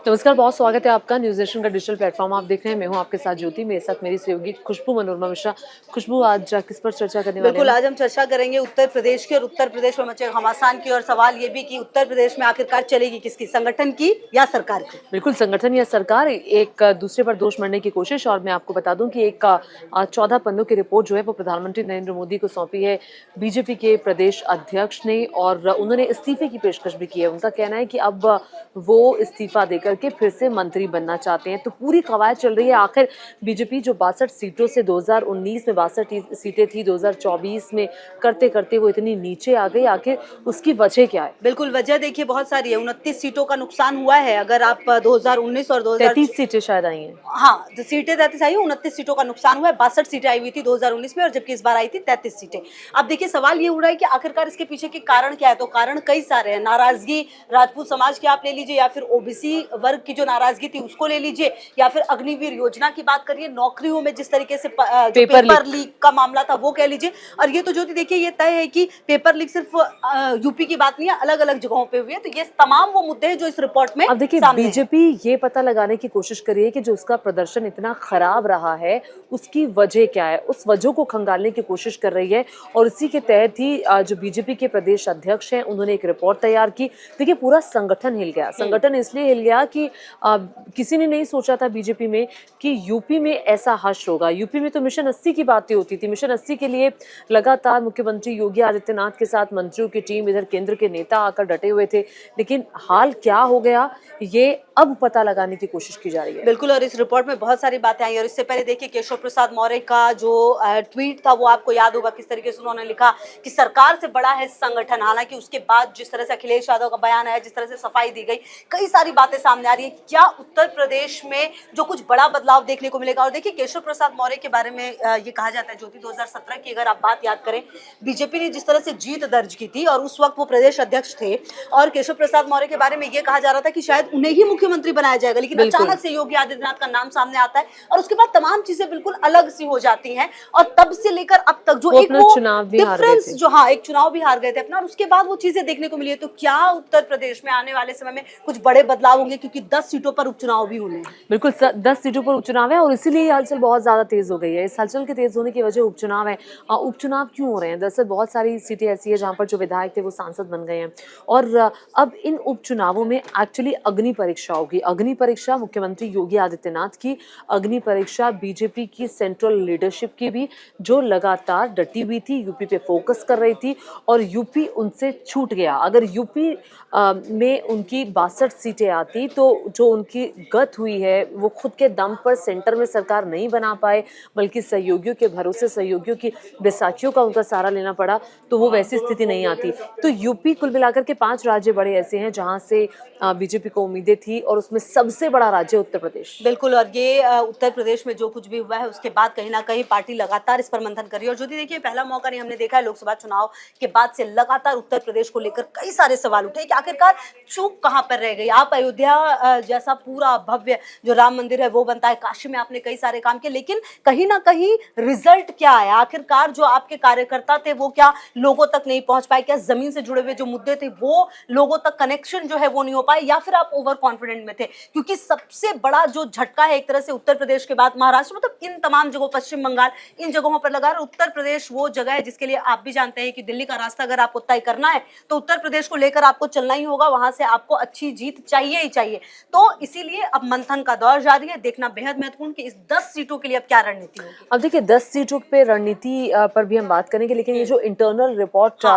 नमस्कार, बहुत स्वागत है आपका न्यूज़ नेशन का डिजिटल प्लेटफॉर्म आप देख रहे हैं। मैं हूं आपके साथ ज्योति, मेरे साथ मेरी सहयोगी खुशबू मनोरमा मिश्रा। खुशबू, आज किस पर चर्चा करने वाले बिल्कुल, हैं? आज हम चर्चा करेंगे उत्तर प्रदेश की और उत्तर प्रदेश में मचे घमासान की और सवाल ये भी कि उत्तर प्रदेश में आखिरकार चलेगी किसकी, संगठन की या सरकार की? बिल्कुल, संगठन या सरकार एक दूसरे पर दोष मढ़ने की कोशिश। और मैं आपको बता दूं कि एक 14 पन्नों की रिपोर्ट जो है वो प्रधानमंत्री नरेंद्र मोदी को सौंपी है बीजेपी के प्रदेश अध्यक्ष ने, और उन्होंने इस्तीफे की पेशकश भी की है। उनका कहना है कि अब वो इस्तीफा देकर के फिर से मंत्री बनना चाहते हैं। तो पूरी कवायद चल रही है, आखिर बीजेपी जो 62 सीटों से 2019 में 62 सीटें थी, 2024 में करते करते वो इतनी नीचे आ गई, आखिर उसकी वजह क्या है? बिल्कुल, वजह देखिए बहुत सारी है। 29 सीटों का नुकसान हुआ है। अगर आप 2019 और 2000 33 सीटें शायद आई हैं। हाँ, तो सीटें 33 आई, 29 सीटों का नुकसान हुआ है। 62 सीटें आई हुई थी 2019 में, और जबकि इस बार आई थी 33 सीटें। अब देखिए सवाल ये उठ रहा है कि आखिरकार इसके पीछे के कारण क्या है? तो कारण कई सारे हैं। नाराजगी राजपूत समाज की आप ले लीजिए, या फिर ओबीसी वर्ग की जो नाराजगी थी उसको ले लीजिए, या फिर अग्निवीर योजना की बात करिए, नौकरियों में जिस तरीके से जो पेपर लीक का मामला था वो कह लीजिए। और ये तो ज्योति देखिए ये तय है कि पेपर लीक सिर्फ यूपी की बात नहीं है, अलग अलग जगहों पे हुई है। तो ये तमाम वो मुद्दे हैं जो इस रिपोर्ट में अब देखिए, सामने हैं। बीजेपी ये पता लगाने की कोशिश कर रही है कि जो उसका प्रदर्शन इतना खराब रहा है उसकी वजह क्या है, उस वजह को खंगालने की कोशिश कर रही है। और इसी के तहत ही जो बीजेपी के प्रदेश अध्यक्ष हैं उन्होंने एक रिपोर्ट तैयार की। देखिए, पूरा संगठन हिल गया। संगठन इसलिए हिल गया कि किसी ने नहीं सोचा था बीजेपी में कि यूपी में ऐसा हश्र होगा। यूपी में तो मिशन 80 की बातें होती थी। मिशन 80 के लिए लगातार मुख्यमंत्री योगी आदित्यनाथ के साथ मंत्रियों की टीम, इधर केंद्र के नेता आकर डटे हुए थे। लेकिन हाल क्या हो गया, ये अब पता लगाने की कोशिश की जा रही है। बिल्कुल, और इस रिपोर्ट में बहुत सारी बातें आई। और इससे पहले देखिए केशव प्रसाद मौर्य का जो ट्वीट था वो आपको याद होगा, किस तरीके से उन्होंने लिखा कि सरकार से बड़ा है संगठन। हालांकि उसके बाद जिस तरह से अखिलेश यादव का बयान आया, जिस तरह से सफाई दी गई, कई सारी बातें सामने आ रही है। क्या उत्तर प्रदेश में जो कुछ बड़ा बदलाव देखने को मिलेगा? और देखिए केशव प्रसाद मौर्य के बारे में ये कहा जाता है ज्योति, 2017 की अगर आप बात याद करें, बीजेपी ने जिस तरह से जीत दर्ज की थी और उस वक्त वो प्रदेश अध्यक्ष थे, और केशव प्रसाद मौर्य के बारे में ये कहा जा रहा था कि शायद उन्हें ही मुख्यमंत्री बनाया जाएगा। लेकिन अचानक से योगी आदित्यनाथ का नाम सामने आता है और उसके बाद तमाम चीजें बिल्कुल अलग सी हो जाती हैं। और तब से लेकर अब तक जो एक वो चुनाव भी हार गए डिफरेंस, थे। जो हाँ एक चुनाव भी हार गए थे अपना, और उसके बाद वो चीजें देखने को मिली है। तो क्या उत्तर प्रदेश में आने वाले समय में कुछ बड़े बदलाव होंगे? क्योंकि 10 सीटों पर उपचुनाव भी होने हैं। बिल्कुल, 10 सीटों पर उपचुनाव है और इसीलिए ये हलचल बहुत ज्यादा तेज हो गई है। इस हलचल के तेज होने की वजह उपचुनाव है। उपचुनाव क्यों हो रहे हैं? दरअसल बहुत सारी सीटें ऐसी है जहां पर जो विधायक थे वो सांसद बन गए हैं। और अब इन उपचुनावों में एक्चुअली अग्नि परीक्षा होगी। अग्नि परीक्षा मुख्यमंत्री योगी आदित्यनाथ की, अग्नि परीक्षा बीजेपी की सेंट्रल लीडरशिप की भी, जो लगातार डटी हुई थी, यूपी पे फोकस कर रही थी, और यूपी उनसे छूट गया। अगर यूपी में उनकी 62 सीटें आती तो जो उनकी गत हुई है वो खुद के दम पर सेंटर में सरकार नहीं बना पाए, बल्कि सहयोगियों के भरोसे, सहयोगियों की बैसाखियों का उनका सहारा लेना पड़ा, तो वो वैसी स्थिति नहीं आती। तो यूपी कुल मिलाकर के 5 राज्य बड़े ऐसे हैं जहां से बीजेपी को उम्मीदें थी, और उसमें सबसे बड़ा राज्य उत्तर प्रदेश। बिल्कुल, और ये उत्तर प्रदेश में जो कुछ भी हुआ है उसके बाद कहीं ना कहीं पार्टी लगातार इस पर मंथन कर रही है। और जो देखिए पहला मौका नहीं, हमने देखा है लोकसभा चुनाव के बाद से लगातार उत्तर प्रदेश को लेकर कई सारे सवाल उठे कि आखिरकार चूक कहां पर रह गई। आप अयोध्या जैसा पूरा भव्य जो राम मंदिर है वो बनता है, काशी में आपने कई सारे काम किए, लेकिन कहीं ना कहीं रिजल्ट क्या है? आखिरकार जो आपके कार्यकर्ता थे वो क्या लोगों तक नहीं पहुंच पाए? क्या जमीन से जुड़े हुए जो मुद्दे थे वो लोगों तक कनेक्शन जो है वो नहीं हो पाए? या फिर आप ओवर कॉन्फिडेंट में थे? क्योंकि सबसे बड़ा जो झटका है एक तरह से उत्तर प्रदेश के बाद महाराष्ट्र, मतलब इन तमाम जगहों, पश्चिम बंगाल, इन जगहों पर लगा। उत्तर प्रदेश वो जगह है जिसके लिए आप भी जानते हैं कि दिल्ली का रास्ता अगर आपको तय करना है तो उत्तर प्रदेश को लेकर आपको चलना ही होगा। वहां से आपको अच्छी जीत चाहिए ही चाहिए। तो इसीलिए अब मंथन का दौर जारी है। देखना बेहद महत्वपूर्ण कि इस 10 सीटों के लिए अब क्या रणनीति होगी। अब देखिए, 10 सीटों पे रणनीति पर भी हम बात करेंगे, लेकिन ये जो इंटरनल रिपोर्ट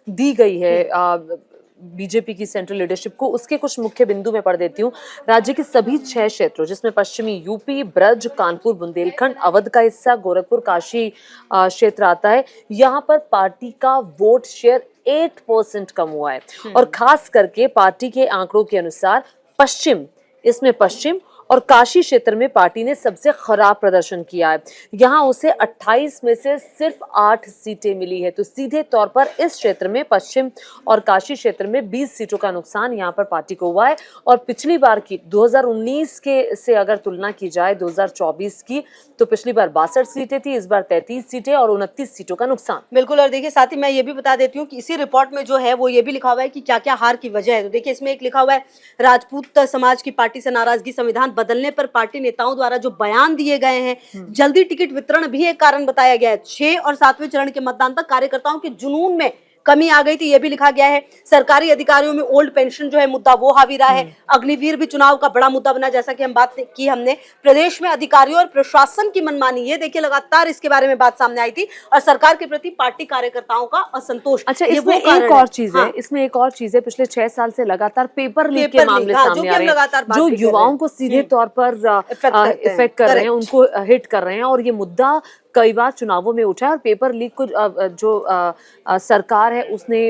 दी गई है बीजेपी की सेंट्रल लीडरशिप को, उसके कुछ मुख्य बिंदु में पढ़ देती हूँ। राज्य के सभी 6 क्षेत्रों, जिसमें पश्चिमी यूपी, ब्रज, कानपुर, बुंदेलखंड, अवध का हिस्सा, गोरखपुर, काशी क्षेत्र आता है। यहाँ पर पार्टी का वोट शेयर 8% कम हुआ है। और खास करके पार्टी के आंकड़ों के अनुसार पश्चिम, इसमें पश्चिम और काशी क्षेत्र में पार्टी ने सबसे खराब प्रदर्शन किया है। यहाँ उसे 28 में से सिर्फ 8 सीटें मिली है। तो सीधे तौर पर इस क्षेत्र में पश्चिम और काशी क्षेत्र में 20 सीटों का नुकसान यहाँ पर पार्टी को हुआ है। और पिछली बार की 2019 के से अगर तुलना की जाए 2024 की, तो पिछली बार 62 सीटें थी, इस बार 33 सीटें और 29 सीटों का नुकसान। बिल्कुल। और देखिए साथ ही मैं ये भी बता देती हूँ कि इसी रिपोर्ट में जो है वो ये भी लिखा हुआ है कि क्या क्या हार की वजह है। तो देखिए इसमें एक लिखा हुआ है, राजपूत समाज की पार्टी से नाराजगी, संविधान बदलने पर पार्टी नेताओं द्वारा जो बयान दिए गए हैं, जल्दी टिकट वितरण भी एक कारण बताया गया है। 6 और 7वें चरण के मतदान पर कार्यकर्ताओं के जुनून में कमी आ गई थी, ये भी लिखा गया है। सरकारी अधिकारियों में ओल्ड पेंशन जो है मुद्दा वो हावी रहा है। अग्निवीर भी चुनाव का बड़ा मुद्दा बना, जैसा कि हम बात की हमने। प्रदेश में अधिकारियों और प्रशासन की मनमानी, ये देखिए लगातार इसके बारे में बात सामने आई थी। और सरकार के प्रति पार्टी कार्यकर्ताओं का असंतोष। अच्छा, इसमें एक और चीज है, इसमें एक और चीज है, पिछले 6 साल से लगातार पेपर लीक के मामले सामने आ रहे हैं, जो युवाओं को सीधे तौर पर इफेक्ट कर रहे हैं, उनको हिट कर रहे हैं। और ये मुद्दा कई बार चुनावों में उठा है और पेपर लीक को जो सरकार है उसने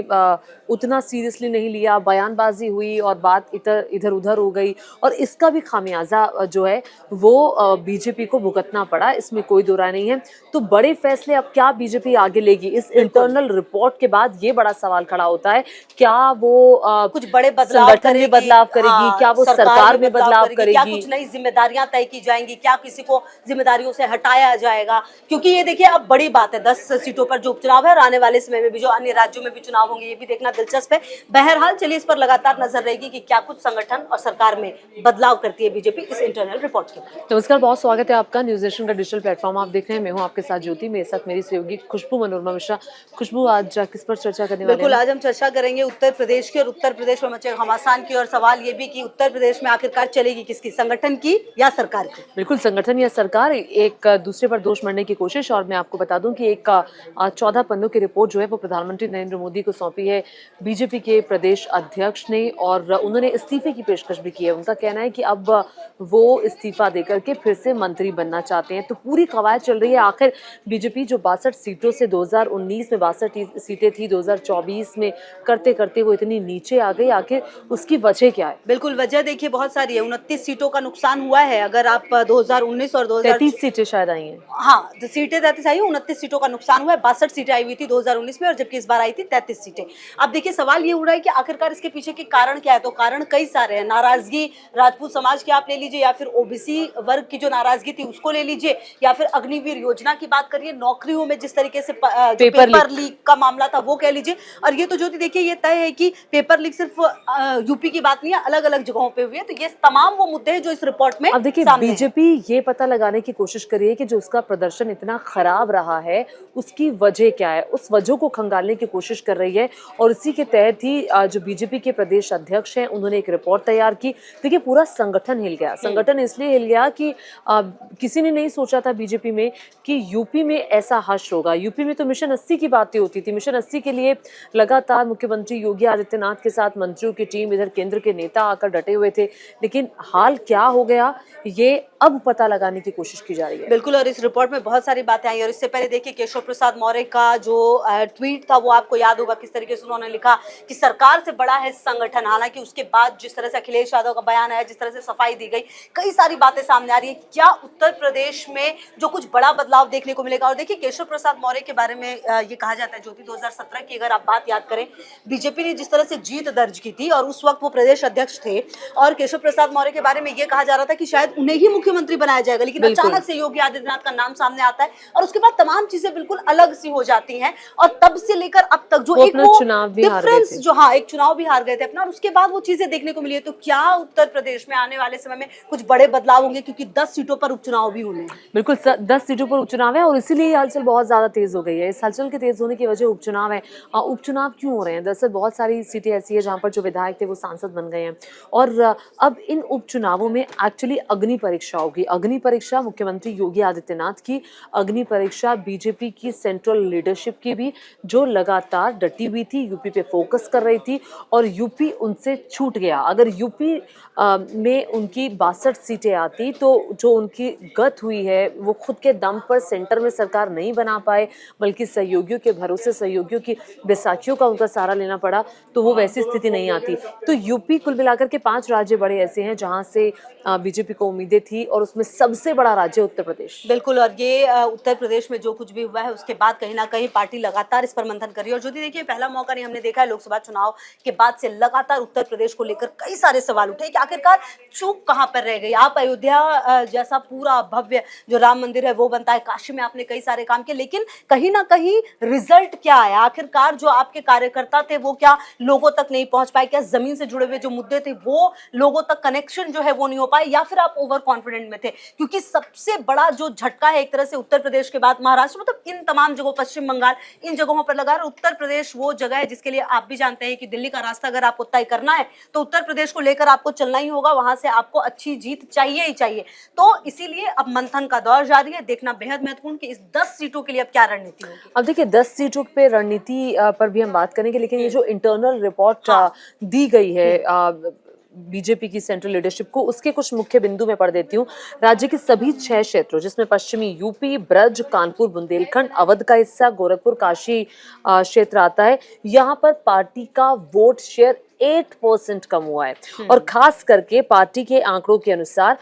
उतना सीरियसली नहीं लिया, बयानबाजी हुई और बात इधर उधर हो गई। और इसका भी खामियाजा जो है वो बीजेपी को भुगतना पड़ा, इसमें कोई दो राय नहीं है। तो बड़े फैसले अब क्या बीजेपी आगे लेगी? इस इंटरनल रिपोर्ट के बाद ये बड़ा सवाल खड़ा होता है, क्या वो कुछ बड़े संगठन में बदलाव करेगी, क्या वो सरकार में बदलाव करेगी, क्या कुछ नई जिम्मेदारियां तय की जाएंगी, क्या किसी को जिम्मेदारियों से हटाया जाएगा? क्योंकि ये देखिए अब बड़ी बात है, 10 सीटों पर जो उपचुनाव है और आने वाले समय में भी जो अन्य राज्यों में भी चुनाव होंगे, ये भी देखना दिलचस्प है। बहरहाल चलिए इस पर लगातार नजर रहेगी कि क्या कुछ संगठन और सरकार में बदलाव करती है बीजेपी इस इंटरनल रिपोर्ट के बाद। नमस्कार, बहुत स्वागत है आपका न्यूज नेशन का डिजिटल प्लेटफॉर्म आप देख रहे हैं। मैं हूं आपके साथ ज्योति, मेरे साथ मेरी सहयोगी खुशबू मनोरमा मिश्रा। खुशबू, आज किस पर चर्चा करने वाले हैं? बिल्कुल, आज हम चर्चा करेंगे उत्तर प्रदेश की, और उत्तर प्रदेश में मचे घमासान की, और सवाल ये भी कि उत्तर प्रदेश में आखिरकार चलेगी किसकी, संगठन की या सरकार की? बिल्कुल, संगठन या सरकार, एक दूसरे पर दोष मढ़ने की कोशिश। और मैं आपको बता दूं कि एक 14 पन्नों की रिपोर्ट जो है वो प्रधानमंत्री नरेंद्र मोदी को सौंपी है बीजेपी के प्रदेश अध्यक्ष ने, और उन्होंने इस्तीफे की पेशकश भी की है। उनका कहना है कि अब वो इस्तीफा देकर के फिर से मंत्री बनना चाहते हैं। तो पूरी कवायद चल रही है, आखिर बीजेपी जो 62 सीटों से 2019 में 62 सीटें थी, 2024 में करते करते वो इतनी नीचे आ गई, आखिर उसकी वजह क्या है? बिल्कुल, वजह देखिए बहुत सारी है। 29 सीटों का नुकसान हुआ है। अगर आप 2019 और 33 सीटें शायद आई हैं। हाँ, तो सीटें 33 आई, 29 सीटों का नुकसान हुआ है। 62 सीटें आई हुई थी 2019 में, और जबकि इस बार आई थी 33 सीटें। अब देखिए सवाल ये उठ रहा है कि आखिरकार इसके पीछे के कारण क्या है? तो कारण कई सारे हैं। नाराजगी राजपूत समाज की आप ले लीजिए, या फिर ओबीसी वर्ग की जो नाराजगी थी उसको ले लीजिए, या फिर अग्निवीर योजना की बात करिए, नौकरियों में जिस तरीके से पेपर लीक का मामला था वो कह लीजिए। और ये तो ज्योति देखिए ये तय है कि पेपर लीक सिर्फ यूपी की बात नहीं है, अलग अलग जगहों पे हुई है। तो ये तमाम वो मुद्दे हैं जो इस रिपोर्ट में अब देखिए बीजेपी ये पता लगाने की कोशिश करी है कि जो उसका प्रदर्शन इतना खराब रहा है उसकी वजह क्या है, उस वजह को खंगालने की कोशिश कर रही है। और इसी के तहत ही जो बीजेपी के प्रदेश अध्यक्ष हैं उन्होंने एक रिपोर्ट तैयार की। देखिए पूरा संगठन हिल गया। संगठन इसलिए हिल गया कि किसी ने नहीं सोचा था बीजेपी में कि यूपी में ऐसा हश्र होगा। यूपी में तो मिशन 80 की बातें होती थी। मिशन 80 के लिए लगातार मुख्यमंत्री योगी आदित्यनाथ के साथ मंत्रियों की टीम, इधर केंद्र के नेता आकर डटे हुए थे। लेकिन हाल क्या हो गया ये अब पता लगाने की कोशिश की जा रही है। बिल्कुल, और इस रिपोर्ट में बहुत सारी बातें आई। और इससे पहले देखिए केशव प्रसाद मौर्य का जो ट्वीट था वो आपको याद होगा, किस तरीके से उन्होंने लिखा कि सरकार से बड़ा है संगठन। हालांकि उसके बाद जिस तरह से अखिलेश यादव का बयान आया, जिस तरह से सफाई दी गई, कई सारी बातें सामने आ रही है। क्या उत्तर प्रदेश में जो कुछ बड़ा बदलाव देखने को मिलेगा? और देखिए केशव प्रसाद मौर्य के बारे में ये कहा जाता है ज्योति, 2017 की अगर आप बात याद करें, बीजेपी ने जिस तरह से जीत दर्ज की थी, और उस वक्त वो प्रदेश अध्यक्ष थे, और केशव प्रसाद मौर्य के बारे में ये कहा जा रहा था कि शायद उन्हें ही मुख्यमंत्री बनाया जाएगा। लेकिन अचानक से योगी आदित्यनाथ का नाम सामने आता है, और उसके बाद तमाम चीजें बिल्कुल अलग सी हो जाती हैं। और तब से लेकर अब तक जो एक वो चुनाव भी डिफरेंस, जो एक चुनाव भी हार गए थे अपना, और उसके बाद वो चीजें देखने को मिली है। तो क्या उत्तर प्रदेश में आने वाले समय में कुछ बड़े बदलाव होंगे? क्योंकि 10 सीटों पर उपचुनाव भी होने हैं। बिल्कुल, 10 सीटों पर उपचुनाव है और इसीलिए हलचल बहुत ज्यादा तेज हो गई है। इस हलचल के तेज होने की वजह उपचुनाव है। उपचुनाव क्यों हो रहे हैं? दरअसल बहुत सारी सीटें ऐसी है जहां पर जो विधायक थे वो सांसद बन गए हैं, और अब इन उपचुनावों में एक्चुअली अग्नि परीक्षा होगी। अग्नि परीक्षा मुख्यमंत्री योगी आदित्यनाथ की, अग्नि परीक्षा बीजेपी की सेंट्रल लीडरशिप की भी, जो लगातार डटी हुई थी, यूपी पे फोकस कर रही थी, और यूपी उनसे छूट गया। अगर यूपी में उनकी 62 सीटें आती तो जो उनकी गत हुई है वो खुद के दम पर सेंटर में सरकार नहीं बना पाए, बल्कि सहयोगियों के भरोसे, सहयोगियों की बैसाखियों का उनका सहारा लेना पड़ा, तो वो वैसी स्थिति नहीं आती। तो यूपी कुल मिलाकर के 5 राज्य बड़े ऐसे हैं जहां से बीजेपी को उम्मीदें थी, और उसमें सबसे बड़ा राज्य उत्तर प्रदेश। बिल्कुल, और ये उत्तर प्रदेश में जो कुछ भी हुआ है उसके बाद कहीं ना कहीं पार्टी लगातार इस पर मंथन कर रही है। और जो देखिए पहला मौका नहीं, हमने देखा है लोकसभा चुनाव के बाद से लगातार उत्तर प्रदेश को लेकर कई सारे सवाल उठे कि आखिरकार चूक कहां पर रह गई। आप अयोध्या जैसा पूरा भव्य जो राम मंदिर है वो बनता है, काशी में आपने कई सारे काम किए, लेकिन कहीं ना कहीं रिजल्ट क्या आया? आखिरकार जो आपके कार्यकर्ता थे वो क्या लोगों तक नहीं पहुंच पाए? क्या जमीन से जुड़े हुए जो मुद्दे थे वो लोगों तक कनेक्शन जो है वो नहीं हो पाए, या फिर आप ओवर कॉन्फिडेंट में थे? क्योंकि सबसे बड़ा जो झटका है एक तरह से उत्तर प्रदेश के बाद महाराष्ट्र, मतलब इन तमाम जगहों, पश्चिम बंगाल, इन जगहों पर लगा। और उत्तर प्रदेश वो जगह है जिसके लिए आप भी जानते हैं कि दिल्ली का रास्ता अगर आपको तय करना है तो उत्तर प्रदेश को लेकर आपको चलना ही होगा, वहां से आपको अच्छी जीत चाहिए ही चाहिए। तो इसीलिए अब मंथन का दौर जारी है, देखना बेहद महत्वपूर्ण कि इस 10 सीटों के लिए अब क्या रणनीति होगी। अब देखिए 10 सीटों पे रणनीति पर भी हम बात करेंगे, लेकिन ये जो इंटरनल रिपोर्ट दी गई है बीजेपी की सेंट्रल लीडरशिप को, उसके कुछ मुख्य बिंदु में पढ़ देती हूँ। राज्य के सभी 6 क्षेत्रों, जिसमें पश्चिमी यूपी, ब्रज, कानपुर, बुंदेलखंड, अवध का हिस्सा, गोरखपुर, काशी क्षेत्र आता है, यहाँ पर पार्टी का वोट शेयर 8% कम हुआ है। और खास करके पार्टी के आंकड़ों के अनुसार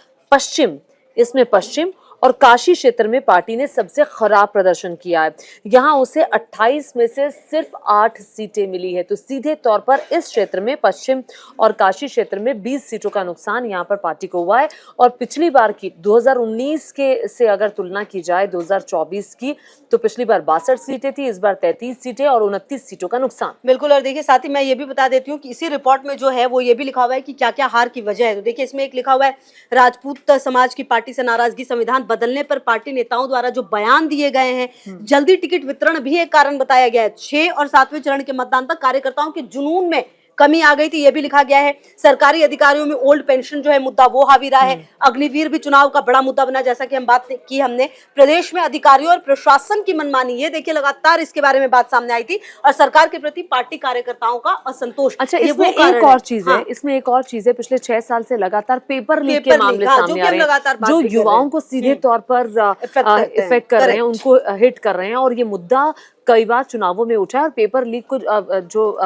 इसमें पश्चिम और काशी क्षेत्र में पार्टी ने सबसे खराब प्रदर्शन किया है। यहाँ उसे 28 में से सिर्फ 8 सीटें मिली है। तो सीधे तौर पर इस क्षेत्र में, पश्चिम और काशी क्षेत्र में 20 सीटों का नुकसान यहाँ पर पार्टी को हुआ है। और पिछली बार की 2019 के से अगर तुलना की जाए 2024 की, तो पिछली बार 62 सीटें थी, इस बार 33 सीटें और 29 सीटों का नुकसान। बिल्कुल, और देखिए साथ ही मैं ये भी बता देती हूँ कि इसी रिपोर्ट में जो है वो ये भी लिखा हुआ है कि क्या क्या हार की वजह है। तो देखिए इसमें एक लिखा हुआ है, राजपूत समाज की पार्टी से नाराजगी, संविधान बदलने पर पार्टी नेताओं द्वारा जो बयान दिए गए हैं, जल्दी टिकट वितरण भी एक कारण बताया गया है। 6 और 7वें चरण के मतदान तक कार्यकर्ताओं के जुनून में कमी आ गई थी, ये भी लिखा गया है। सरकारी अधिकारियों में ओल्ड पेंशन जो है मुद्दा वो हावी रहा है। अग्निवीर भी चुनाव का बड़ा मुद्दा बना, जैसा कि हम बात की हमने। प्रदेश में अधिकारियों और प्रशासन की मनमानी, ये देखिए लगातार इसके बारे में बात सामने आई थी। और सरकार के प्रति पार्टी कार्यकर्ताओं का असंतोष। अच्छा, इसमें एक और चीज है, इसमें एक और चीज है, पिछले 6 साल से लगातार पेपर लीक के मामले सामने आ रहे हैं, जो युवाओं को सीधे तौर पर इफेक्ट कर रहे हैं, उनको हिट कर रहे हैं। और ये मुद्दा कई बार चुनावों में उठा है, और पेपर लीक को जो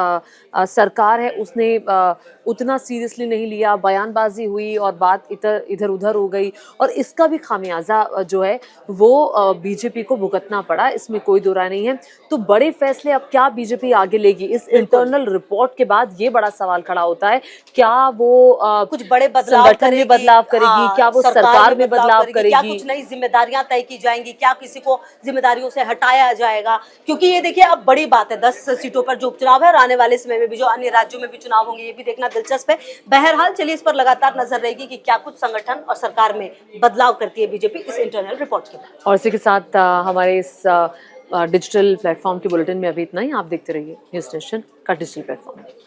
सरकार है उसने उतना सीरियसली नहीं लिया, बयानबाजी हुई और बात इधर उधर हो गई, और इसका भी खामियाजा जो है वो बीजेपी को भुगतना पड़ा, इसमें कोई दो राय नहीं है। तो बड़े फैसले अब क्या बीजेपी आगे लेगी? इस इंटरनल रिपोर्ट के बाद ये बड़ा सवाल खड़ा होता है, क्या वो कुछ बड़े संगठन में बदलाव करेगी, क्या वो सरकार में बदलाव करेगी, क्या कुछ नई जिम्मेदारियां तय की जाएंगी, क्या किसी को जिम्मेदारियों से हटाया जाएगा? क्योंकि ये देखिए अब बड़ी बात है, 10 सीटों पर जो उपचुनाव है और आने वाले समय में भी जो अन्य राज्यों में भी चुनाव होंगे, ये भी देखना दिलचस्प है। बहरहाल चलिए इस पर लगातार नजर रहेगी कि क्या कुछ संगठन और सरकार में बदलाव करती है बीजेपी इस इंटरनल रिपोर्ट के बाद। और इसी के साथ हमारे इस डिजिटल प्लेटफॉर्म के बुलेटिन में अभी इतना ही। आप देखते रहिए न्यूज़ नेशन का डिजिटल प्लेटफॉर्म।